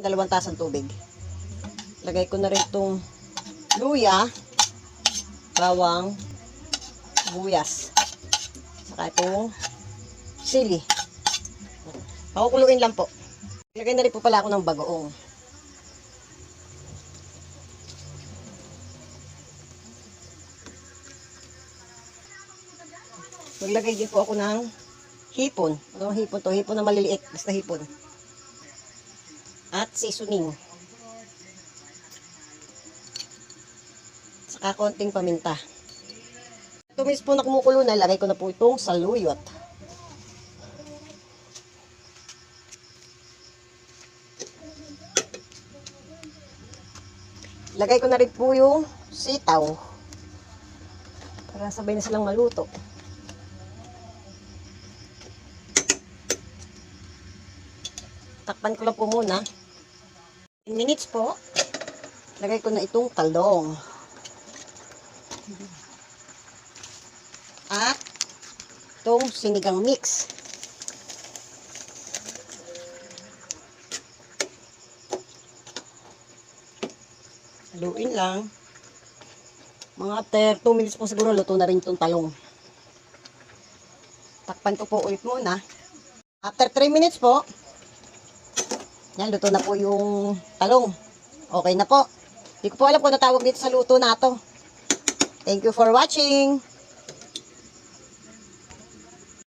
2 tasang tubig. Lagay ko na rin itong luya, bawang, buyas, saka itong sili. Pakukuluin lang po. Lagay na rin po pala ako ng bagoong. Maglagay din po ako ng hipon. Ano hipon to? Hipon na maliliit. Basta hipon. At seasoning. Saka konting paminta. 2 minutes po na kumukulo na, lagay ko na po itong saluyot. Lagay ko na rin po yung sitaw. Para sabay na silang maluto. Takpan ko lang po muna. 10 minutes po. Lagay ko na itong talong. At itong sinigang mix. Haluin lang. Mga after 2 minutes po siguro luto na rin itong talong. Takpan ko po ulit muna. After 3 minutes po, yan, luto na po yung talong. Okay na po. Hindi ko po alam kung natawag dito sa luto na to. Thank you for watching.